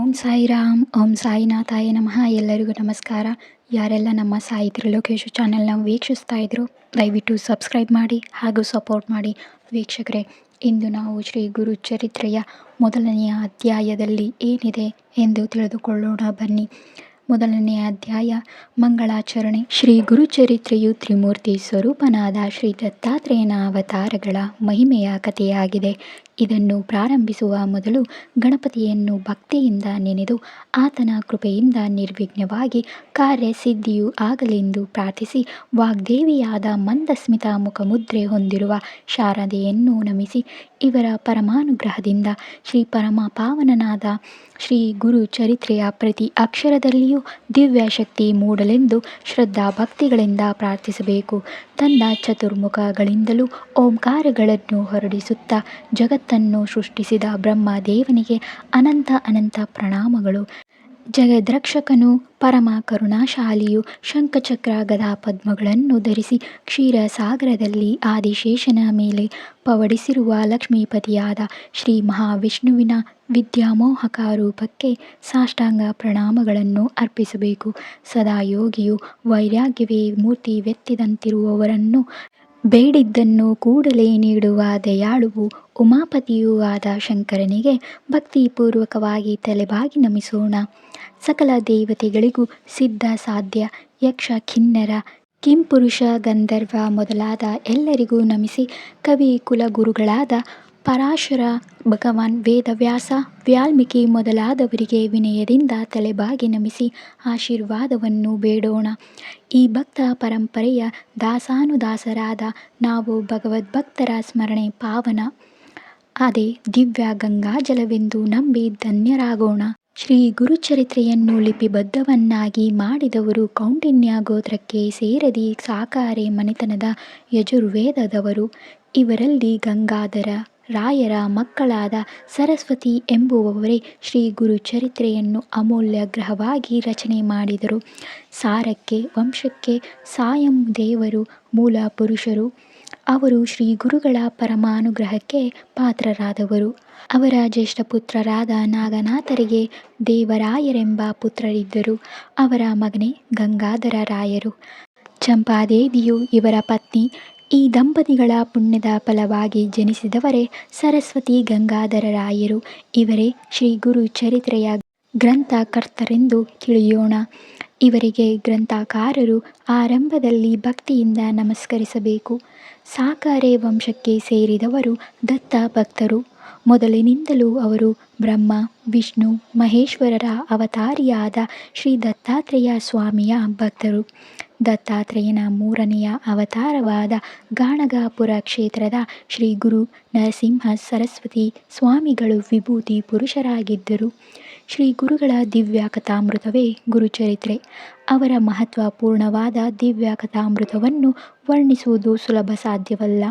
ಓಂ ಸಾಯಿರಾಮ್, ಓಂ ಸಾಯಿನಾಥಾಯ ನಮಃ. ಎಲ್ಲರಿಗೂ ನಮಸ್ಕಾರ. ಯಾರೆಲ್ಲ ನಮ್ಮ ಸಾಯಿ ತ್ರಿಲೋಕೇಶ್ ಚಾನೆಲ್ನ ವೀಕ್ಷಿಸ್ತಾ ಇದ್ರು ದಯವಿಟ್ಟು ಸಬ್ಸ್ಕ್ರೈಬ್ ಮಾಡಿ ಹಾಗೂ ಸಪೋರ್ಟ್ ಮಾಡಿ. ವೀಕ್ಷಕರೇ, ಇಂದು ನಾವು ಶ್ರೀ ಗುರು ಚರಿತ್ರೆಯ ಮೊದಲನೆಯ ಅಧ್ಯಾಯದಲ್ಲಿ ಏನಿದೆ ಎಂದು ತಿಳಿದುಕೊಳ್ಳೋಣ ಬನ್ನಿ. ಮೊದಲನೆಯ ಅಧ್ಯಾಯ ಮಂಗಳಾಚರಣೆ. ಶ್ರೀ ಗುರುಚರಿತ್ರೆಯು ತ್ರಿಮೂರ್ತಿ ಸ್ವರೂಪನಾದ ಶ್ರೀ ದತ್ತಾತ್ರೇಯನ ಅವತಾರಗಳ ಮಹಿಮೆಯ ಕಥೆಯಾಗಿದೆ. ಇದನ್ನು ಪ್ರಾರಂಭಿಸುವ ಮೊದಲು ಗಣಪತಿಯನ್ನು ಭಕ್ತಿಯಿಂದ ನೆನೆದು ಆತನ ಕೃಪೆಯಿಂದ ನಿರ್ವಿಘ್ನವಾಗಿ ಕಾರ್ಯಸಿದ್ಧಿಯು ಆಗಲೆಂದು ಪ್ರಾರ್ಥಿಸಿ ವಾಗ್ದೇವಿಯಾದ ಮಂದಸ್ಮಿತ ಮುಖಮುದ್ರೆ ಹೊಂದಿರುವ ಶಾರದೆಯನ್ನು ನಮಿಸಿ ಇವರ ಪರಮಾನುಗ್ರಹದಿಂದ ಶ್ರೀ ಪರಮ ಪಾವನನಾದ ಶ್ರೀ ಗುರು ಚರಿತ್ರೆಯ ಪ್ರತಿ ಅಕ್ಷರದಲ್ಲಿಯೂ ದಿವ್ಯ ಶಕ್ತಿ ಮೂಡಲೆಂದು ಶ್ರದ್ಧಾ ಭಕ್ತಿಗಳಿಂದ ಪ್ರಾರ್ಥಿಸಬೇಕು. ತನ್ನ ಚತುರ್ಮುಖಗಳಿಂದಲೂ ಓಂಕಾರಗಳನ್ನು ಹೊರಡಿಸುತ್ತಾ ಜಗತ್ತನ್ನು ಸೃಷ್ಟಿಸಿದ ಬ್ರಹ್ಮದೇವನಿಗೆ ಅನಂತ ಅನಂತ ಪ್ರಣಾಮಗಳು. ಜಗದ್ರಕ್ಷಕನು ಪರಮ ಕರುಣಾಶಾಲಿಯು ಶಂಖಚಕ್ರ ಗದಾ ಪದ್ಮಗಳನ್ನು ಧರಿಸಿ ಕ್ಷೀರಸಾಗರದಲ್ಲಿ ಆದಿಶೇಷನ ಮೇಲೆ ಪವಡಿಸಿರುವ ಲಕ್ಷ್ಮೀಪತಿಯಾದ ಶ್ರೀ ಮಹಾವಿಷ್ಣುವಿನ ವಿದ್ಯಾಮೋಹಕ ರೂಪಕ್ಕೆ ಸಾಷ್ಟಾಂಗ ಪ್ರಣಾಮಗಳನ್ನು ಅರ್ಪಿಸಬೇಕು. ಸದಾ ಯೋಗಿಯು ವೈರಾಗ್ಯವೇ ಮೂರ್ತಿವೆತ್ತಿದಂತಿರುವವರನ್ನು ಬೇಡಿದ್ದನ್ನು ಕೂಡಲೇ ನೀಡುವ ದಯಾಳುವು ಉಮಾಪತಿಯೂ ಆದ ಶಂಕರನಿಗೆ ಭಕ್ತಿಪೂರ್ವಕವಾಗಿ ತಲೆಬಾಗಿ ನಮಿಸೋಣ. ಸಕಲ ದೇವತೆಗಳಿಗೂ ಸಿದ್ಧ ಸಾಧ್ಯ ಯಕ್ಷ ಕಿನ್ನರ ಕಿಂಪುರುಷ ಗಂಧರ್ವ ಮೊದಲಾದ ಎಲ್ಲರಿಗೂ ನಮಿಸಿ ಕವಿ ಕುಲಗುರುಗಳಾದ ಪರಾಶರ ಭಗವಾನ್ ವೇದವ್ಯಾಸ ವಾಲ್ಮೀಕಿ ಮೊದಲಾದವರಿಗೆ ವಿನಯದಿಂದ ತಲೆಬಾಗಿ ನಮಿಸಿ ಆಶೀರ್ವಾದವನ್ನು ಬೇಡೋಣ. ಈ ಭಕ್ತ ಪರಂಪರೆಯ ದಾಸಾನುದಾಸರಾದ ನಾವು ಭಗವದ್ಭಕ್ತರ ಸ್ಮರಣೆ ಪಾವನ ಅದೇ ದಿವ್ಯ ಗಂಗಾಜಲವೆಂದು ನಂಬಿ ಧನ್ಯರಾಗೋಣ. ಶ್ರೀ ಗುರುಚರಿತ್ರೆಯನ್ನು ಲಿಪಿಬದ್ಧವನ್ನಾಗಿ ಮಾಡಿದವರು ಕೌಂಡಿನ್ಯ ಗೋತ್ರಕ್ಕೆ ಸೇರದಿ ಸಾಕಾರೆ ಮನೆತನದ ಯಜುರ್ವೇದದವರು. ಇವರಲ್ಲಿ ಗಂಗಾಧರ ರಾಯರ ಮಕ್ಕಳಾದ ಸರಸ್ವತಿ ಎಂಬುವವರೇ ಶ್ರೀ ಗುರುಚರಿತ್ರೆಯನ್ನು ಅಮೂಲ್ಯ ಗ್ರಹವಾಗಿ ರಚನೆ ಮಾಡಿದರು. ಸಾರಕ್ಕೆ ವಂಶಕ್ಕೆ ಸಾಯಂ ದೇವರು ಮೂಲ ಪುರುಷರು. ಅವರು ಶ್ರೀ ಗುರುಗಳ ಪರಮಾನುಗ್ರಹಕ್ಕೆ ಪಾತ್ರರಾದವರು. ಅವರ ಜ್ಯೇಷ್ಠ ಪುತ್ರರಾದ ನಾಗನಾಥರಿಗೆ ದೇವರಾಯರೆಂಬ ಪುತ್ರರಿದ್ದರು. ಅವರ ಮಗನೇ ಗಂಗಾಧರ ರಾಯರು. ಚಂಪಾದೇವಿಯು ಇವರ ಪತ್ನಿ. ಈ ದಂಪತಿಗಳ ಪುಣ್ಯದ ಫಲವಾಗಿ ಜನಿಸಿದವರೇ ಸರಸ್ವತಿ ಗಂಗಾಧರ ರಾಯರು. ಇವರೇ ಶ್ರೀ ಗುರು ಚರಿತ್ರೆಯ ಗ್ರಂಥಕರ್ತರೆಂದು ತಿಳಿಯೋಣ. ಇವರಿಗೆ ಗ್ರಂಥಕಾರರು ಆರಂಭದಲ್ಲಿ ಭಕ್ತಿಯಿಂದ ನಮಸ್ಕರಿಸಬೇಕು. ಸಾಕಾರೆ ವಂಶಕ್ಕೆ ಸೇರಿದವರು ದತ್ತ ಭಕ್ತರು. ಮೊದಲಿನಿಂದಲೂ ಅವರು ಬ್ರಹ್ಮ ವಿಷ್ಣು ಮಹೇಶ್ವರರ ಅವತಾರಿಯಾದ ಶ್ರೀ ದತ್ತಾತ್ರೇಯ ಸ್ವಾಮಿಯ ಭಕ್ತರು. ದತ್ತಾತ್ರೇಯನ ಮೂರನೆಯ ಅವತಾರವಾದ ಗಾಣಗಾಪುರ ಕ್ಷೇತ್ರದ ಶ್ರೀ ಗುರು ನರಸಿಂಹ ಸರಸ್ವತಿ ಸ್ವಾಮಿಗಳು ವಿಭೂತಿ ಪುರುಷರಾಗಿದ್ದರು. ಶ್ರೀ ಗುರುಗಳ ದಿವ್ಯ ಕಥಾಮೃತವೇ ಗುರುಚರಿತ್ರೆ. ಅವರ ಮಹತ್ವಪೂರ್ಣವಾದ ದಿವ್ಯ ಕಥಾಮೃತವನ್ನು ವರ್ಣಿಸುವುದು ಸುಲಭ ಸಾಧ್ಯವಲ್ಲ.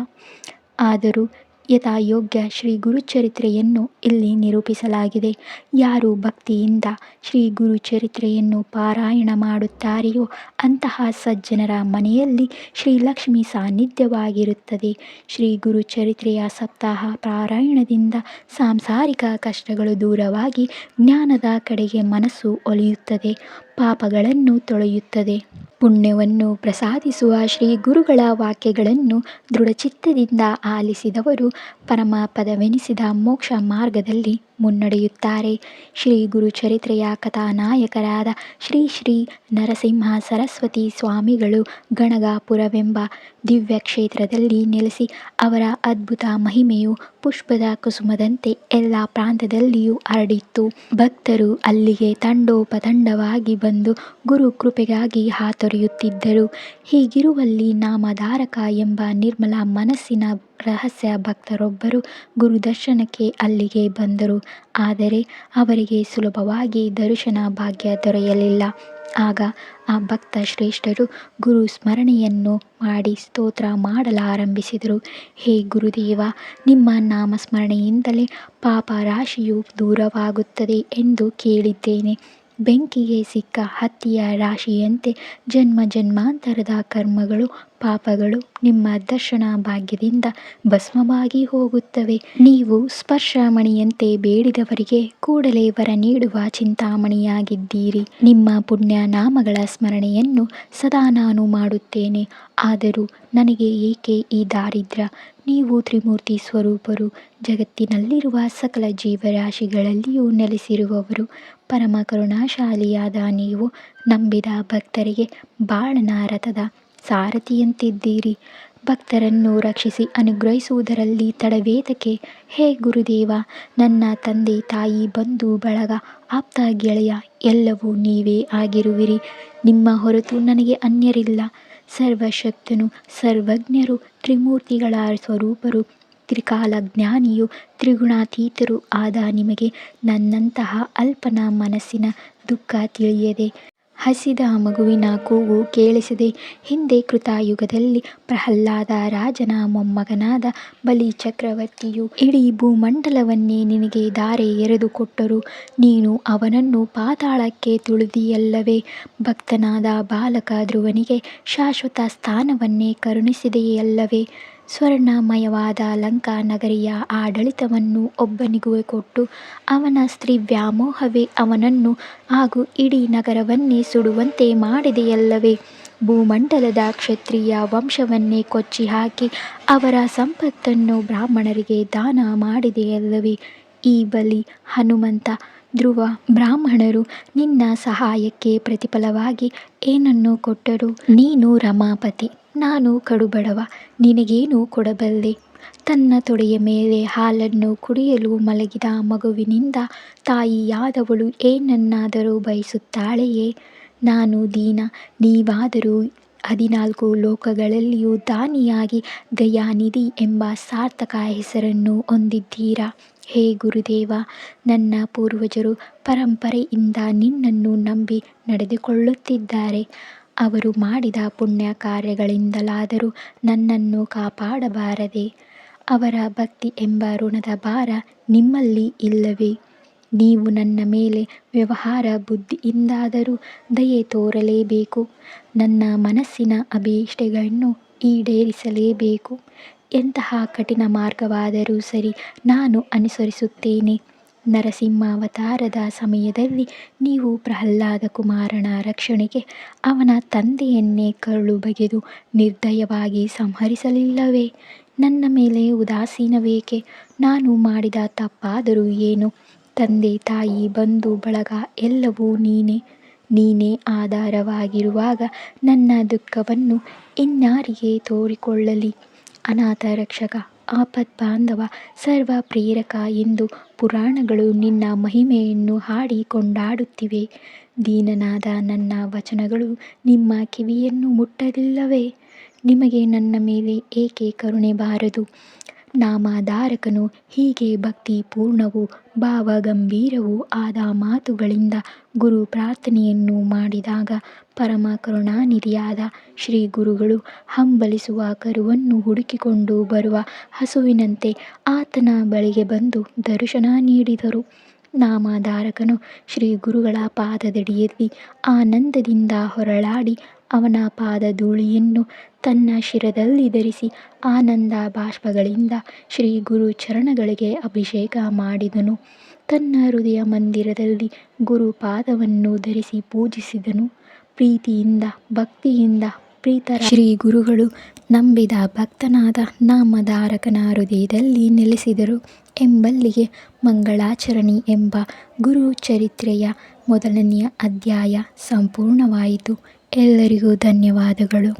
ಆದರೂ ಯಥಾಯೋಗ್ಯ ಶ್ರೀ ಗುರುಚರಿತ್ರೆಯನ್ನು ಇಲ್ಲಿ ನಿರೂಪಿಸಲಾಗಿದೆ. ಯಾರು ಭಕ್ತಿಯಿಂದ ಶ್ರೀ ಗುರುಚರಿತ್ರೆಯನ್ನು ಪಾರಾಯಣ ಮಾಡುತ್ತಾರೆಯೋ ಅಂತಹ ಸಜ್ಜನರ ಮನೆಯಲ್ಲಿ ಶ್ರೀಲಕ್ಷ್ಮಿ ಸಾನ್ನಿಧ್ಯವಾಗಿರುತ್ತದೆ. ಶ್ರೀ ಗುರುಚರಿತ್ರೆಯ ಸಪ್ತಾಹ ಪಾರಾಯಣದಿಂದ ಸಾಂಸಾರಿಕ ಕಷ್ಟಗಳು ದೂರವಾಗಿ ಜ್ಞಾನದ ಕಡೆಗೆ ಮನಸ್ಸು ಒಲಿಯುತ್ತದೆ, ಪಾಪಗಳನ್ನು ತೊಳೆಯುತ್ತದೆ. ಪುಣ್ಯವನ್ನು ಪ್ರಸಾದಿಸುವ ಶ್ರೀ ಗುರುಗಳ ವಾಕ್ಯಗಳನ್ನು ದೃಢಚಿತ್ತದಿಂದ ಆಲಿಸಿದವರು ಪರಮಪದವೆನಿಸಿದ ಮೋಕ್ಷ ಮಾರ್ಗದಲ್ಲಿ ಮುನ್ನಡೆಯುತ್ತಾರೆ. ಶ್ರೀ ಗುರುಚರಿತ್ರೆಯ ಕಥಾನಾಯಕರಾದ ಶ್ರೀ ಶ್ರೀ ನರಸಿಂಹ ಸರಸ್ವತಿ ಸ್ವಾಮಿಗಳು ಗಣಗಾಪುರವೆಂಬ ದಿವ್ಯ ಕ್ಷೇತ್ರದಲ್ಲಿ ನೆಲೆಸಿ ಅವರ ಅದ್ಭುತ ಮಹಿಮೆಯು ಪುಷ್ಪದ ಕುಸುಮದಂತೆ ಎಲ್ಲ ಪ್ರಾಂತದಲ್ಲಿಯೂ ಹರಡಿತ್ತು. ಭಕ್ತರು ಅಲ್ಲಿಗೆ ತಂಡೋಪತಂಡವಾಗಿ ಬಂದು ಗುರು ಕೃಪೆಗಾಗಿ ಹಾತೊರೆಯುತ್ತಿದ್ದರು. ಹೀಗಿರುವಲ್ಲಿ ನಾಮಧಾರಕ ಎಂಬ ನಿರ್ಮಲ ಮನಸ್ಸಿನ ರಹಸ್ಯ ಭಕ್ತರೊಬ್ಬರು ಗುರುದರ್ಶನಕ್ಕೆ ಅಲ್ಲಿಗೆ ಬಂದರು. ಆದರೆ ಅವರಿಗೆ ಸುಲಭವಾಗಿ ದರ್ಶನ ಭಾಗ್ಯ ದೊರೆಯಲಿಲ್ಲ. ಆಗ ಆ ಭಕ್ತ ಶ್ರೇಷ್ಠರು ಗುರು ಸ್ಮರಣೆಯನ್ನು ಮಾಡಿ ಸ್ತೋತ್ರ ಮಾಡಲಾರಂಭಿಸಿದರು. ಹೇ ಗುರುದೇವ, ನಿಮ್ಮ ನಾಮಸ್ಮರಣೆಯಿಂದಲೇ ಪಾಪ ರಾಶಿಯು ದೂರವಾಗುತ್ತದೆ ಎಂದು ಕೇಳಿದ್ದೇನೆ. ಬೆಂಕಿಗೆ ಸಿಕ್ಕ ಹತ್ತಿಯ ರಾಶಿಯಂತೆ ಜನ್ಮ ಜನ್ಮಾಂತರದ ಕರ್ಮಗಳು ಪಾಪಗಳು ನಿಮ್ಮ ದರ್ಶನ ಭಾಗ್ಯದಿಂದ ಭಸ್ಮವಾಗಿ ಹೋಗುತ್ತವೆ. ನೀವು ಸ್ಪರ್ಶಮಣಿಯಂತೆ ಬೇಡಿದವರಿಗೆ ಕೂಡಲೇ ವರ ನೀಡುವ ಚಿಂತಾಮಣಿಯಾಗಿದ್ದೀರಿ. ನಿಮ್ಮ ಪುಣ್ಯ ನಾಮಗಳ ಸ್ಮರಣೆಯನ್ನು ಸದಾ ನಾನು ಮಾಡುತ್ತೇನೆ. ಆದರೂ ನನಗೆ ಏಕೆ ಈ ದಾರಿದ್ರ್ಯ? ನೀವು ತ್ರಿಮೂರ್ತಿ ಸ್ವರೂಪರು, ಜಗತ್ತಿನಲ್ಲಿರುವ ಸಕಲ ಜೀವರಾಶಿಗಳಲ್ಲಿಯೂ ನೆಲೆಸಿರುವವರು. ಪರಮ ಕರುಣಾಶಾಲಿಯಾದ ನೀವು ನಂಬಿದ ಭಕ್ತರಿಗೆ ಬಾಳನ ರಥದ ಸಾರಥಿಯಂತಿದ್ದೀರಿ. ಭಕ್ತರನ್ನು ರಕ್ಷಿಸಿ ಅನುಗ್ರಹಿಸುವುದರಲ್ಲಿ ತಡವೇತಕ್ಕೆ? ಹೇ ಗುರುದೇವ, ನನ್ನ ತಂದೆ ತಾಯಿ ಬಂಧು ಬಳಗ ಆಪ್ತ ಗೆಳೆಯ ಎಲ್ಲವೂ ನೀವೇ ಆಗಿರುವಿರಿ. ನಿಮ್ಮ ಹೊರತು ನನಗೆ ಅನ್ಯರಿಲ್ಲ. ಸರ್ವಶಕ್ತನು, ಸರ್ವಜ್ಞರು, ತ್ರಿಮೂರ್ತಿಗಳ ಸ್ವರೂಪರು, ತ್ರಿಕಾಲಜ್ಞಾನಿಯು, ತ್ರಿಗುಣಾತೀತರು ಆದ ನಿಮಗೆ ನನ್ನಂತಹ ಅಲ್ಪನ ಮನಸ್ಸಿನ ದುಃಖ ತಿಳಿಯದೆ, ಹಸಿದ ಮಗುವಿನ ಕೂಗು ಕೇಳಿಸದೆ, ಹಿಂದೆ ಕೃತಯುಗದಲ್ಲಿ ಪ್ರಹ್ಲಾದ ರಾಜನ ಮೊಮ್ಮಗನಾದ ಬಲಿ ಚಕ್ರವರ್ತಿಯು ಇಡೀ ಭೂಮಂಡಲವನ್ನೇ ನಿನಗೆ ಧಾರೆ ಎರೆದು ಕೊಟ್ಟರೂ ನೀನು ಅವನನ್ನು ಪಾತಾಳಕ್ಕೆ ತುಳಿದಿಯಲ್ಲವೇ? ಭಕ್ತನಾದ ಬಾಲಕ ಧ್ರುವನಿಗೆ ಶಾಶ್ವತ ಸ್ಥಾನವನ್ನೇ ಕರುಣಿಸಿದೆಯಲ್ಲವೇ? ಸ್ವರ್ಣಮಯವಾದ ಲಂಕಾ ನಗರಿಯ ಆಡಳಿತವನ್ನು ಒಬ್ಬನಿಗೂ ಕೊಟ್ಟು ಅವನ ಸ್ತ್ರೀ ವ್ಯಾಮೋಹವೇ ಅವನನ್ನು ಹಾಗೂ ಇಡೀ ನಗರವನ್ನೇ ಸುಡುವಂತೆ ಮಾಡಿದೆಯಲ್ಲವೇ? ಭೂಮಂಡಲದ ಕ್ಷತ್ರಿಯ ವಂಶವನ್ನೇ ಕೊಚ್ಚಿ ಹಾಕಿ ಅವರ ಸಂಪತ್ತನ್ನು ಬ್ರಾಹ್ಮಣರಿಗೆ ದಾನ ಮಾಡಿದೆಯಲ್ಲವೇ? ಈ ಬಲಿ, ಹನುಮಂತ, ಧ್ರುವ ಬ್ರಾಹ್ಮಣರು ನಿನ್ನ ಸಹಾಯಕ್ಕೆ ಪ್ರತಿಫಲವಾಗಿ ಏನನ್ನು ಕೊಟ್ಟರು? ನೀನು ರಮಾಪತಿ, ನಾನು ಕಡುಬಡವ, ನಿನಗೇನು ಕೊಡಬಲ್ಲೆ? ತನ್ನ ತೊಡೆಯ ಮೇಲೆ ಹಾಲನ್ನು ಕುಡಿಯಲು ಮಲಗಿದ ಮಗುವಿನಿಂದ ತಾಯಿಯಾದವಳು ಏನನ್ನಾದರೂ ಬಯಸುತ್ತಾಳೆಯೇ? ನಾನು ದೀನ, ನೀವಾದರೂ 14 ಲೋಕಗಳಲ್ಲಿಯೂ ದಾನಿಯಾಗಿ ದಯಾನಿಧಿ ಎಂಬ ಸಾರ್ಥಕ ಹೆಸರನ್ನು ಹೊಂದಿದ್ದೀರಾ. ಹೇ ಗುರುದೇವ, ನನ್ನ ಪೂರ್ವಜರು ಪರಂಪರೆಯಿಂದ ನಿನ್ನನ್ನು ನಂಬಿ ನಡೆದುಕೊಳ್ಳುತ್ತಿದ್ದಾರೆ. ಅವರು ಮಾಡಿದ ಪುಣ್ಯ ಕಾರ್ಯಗಳಿಂದಲಾದರೂ ನನ್ನನ್ನು ಕಾಪಾಡಬಾರದೆ? ಅವರ ಭಕ್ತಿ ಎಂಬ ಋಣದ ಭಾರ ನಿಮ್ಮಲ್ಲಿ ಇಲ್ಲವೇ? ನೀವು ನನ್ನ ಮೇಲೆ ವ್ಯವಹಾರ ಬುದ್ಧಿಯಿಂದಾದರೂ ದಯೆ ತೋರಲೇಬೇಕು. ನನ್ನ ಮನಸ್ಸಿನ ಅಭೀಷ್ಟೆಗಳನ್ನು ಈಡೇರಿಸಲೇಬೇಕು. ಎಂತಹ ಕಠಿಣ ಮಾರ್ಗವಾದರೂ ಸರಿ, ನಾನು ಅನುಸರಿಸುತ್ತೇನೆ. ನರಸಿಂಹಾವತಾರದ ಸಮಯದಲ್ಲಿ ನೀವು ಪ್ರಹ್ಲಾದ ಕುಮಾರನ ರಕ್ಷಣೆಗೆ ಅವನ ತಂದೆಯನ್ನೇ ಕರುಳು ಬಗೆದು ನಿರ್ದಯವಾಗಿ ಸಂಹರಿಸಲಿಲ್ಲವೇ? ನನ್ನ ಮೇಲೆ ಉದಾಸೀನವೇಕೆ? ನಾನು ಮಾಡಿದ ತಪ್ಪಾದರೂ ಏನು? ತಂದೆ ತಾಯಿ ಬಂಧು ಬಳಗ ಎಲ್ಲವೂ ನೀನೇ ಆಧಾರವಾಗಿರುವಾಗ ನನ್ನ ದುಃಖವನ್ನು ಇನ್ಯಾರಿಗೆ ತೋರಿಕೊಳ್ಳಲಿ? ಅನಾಥ ರಕ್ಷಕ, ಆಪದ್ಬಾಂಧವ, ಸರ್ವ ಪ್ರೇರಕ ಎಂದು ಪುರಾಣಗಳು ನಿನ್ನ ಮಹಿಮೆಯನ್ನು ಹಾಡಿ ಕೊಂಡಾಡುತ್ತಿವೆ. ದೀನನಾದ ನನ್ನ ವಚನಗಳು ನಿಮ್ಮ ಕಿವಿಯನ್ನು ಮುಟ್ಟಲಿಲ್ಲವೇ? ನಿಮಗೆ ನನ್ನ ಮೇಲೆ ಏಕೆ ಕರುಣೆ ಬಾರದು? ನಾಮಧಾರಕನು ಹೀಗೆ ಭಕ್ತಿಪೂರ್ಣವೂ ಭಾವಗಂಭೀರವೂ ಆದ ಮಾತುಗಳಿಂದ ಗುರು ಪ್ರಾರ್ಥನೆಯನ್ನು ಮಾಡಿದಾಗ ಪರಮ ಕರುಣಾನಿಧಿಯಾದ ಶ್ರೀ ಗುರುಗಳು ಹಂಬಲಿಸುವ ಕರುವನ್ನು ಹುಡುಕಿಕೊಂಡು ಬರುವ ಹಸುವಿನಂತೆ ಆತನ ಬಳಿಗೆ ಬಂದು ದರ್ಶನ ನೀಡಿದರು. ನಾಮಧಾರಕನು ಶ್ರೀ ಗುರುಗಳ ಪಾದದಡಿಯಲ್ಲಿ ಆನಂದದಿಂದ ಹೊರಳಾಡಿ ಅವನ ಪಾದಧೂಳಿಯನ್ನು ತನ್ನ ಶಿರದಲ್ಲಿ ಧರಿಸಿ ಆನಂದ ಬಾಷ್ಪಗಳಿಂದ ಶ್ರೀ ಗುರು ಚರಣಗಳಿಗೆ ಅಭಿಷೇಕ ಮಾಡಿದನು. ತನ್ನ ಹೃದಯ ಮಂದಿರದಲ್ಲಿ ಗುರು ಪಾದವನ್ನು ಧರಿಸಿ ಪೂಜಿಸಿದನು. ಪ್ರೀತಿಯಿಂದ ಭಕ್ತಿಯಿಂದ ಪ್ರೀತರ ಶ್ರೀ ಗುರುಗಳು ನಂಬಿದ ಭಕ್ತನಾದ ನಾಮಧಾರಕನ ಹೃದಯದಲ್ಲಿ ನೆಲೆಸಿದರು ಎಂಬಲ್ಲಿಗೆ ಮಂಗಳಾಚರಣಿ ಎಂಬ ಗುರು ಚರಿತ್ರೆಯ ಮೊದಲನೆಯ ಅಧ್ಯಾಯ ಸಂಪೂರ್ಣವಾಯಿತು. ಎಲ್ಲರಿಗೂ ಧನ್ಯವಾದಗಳು.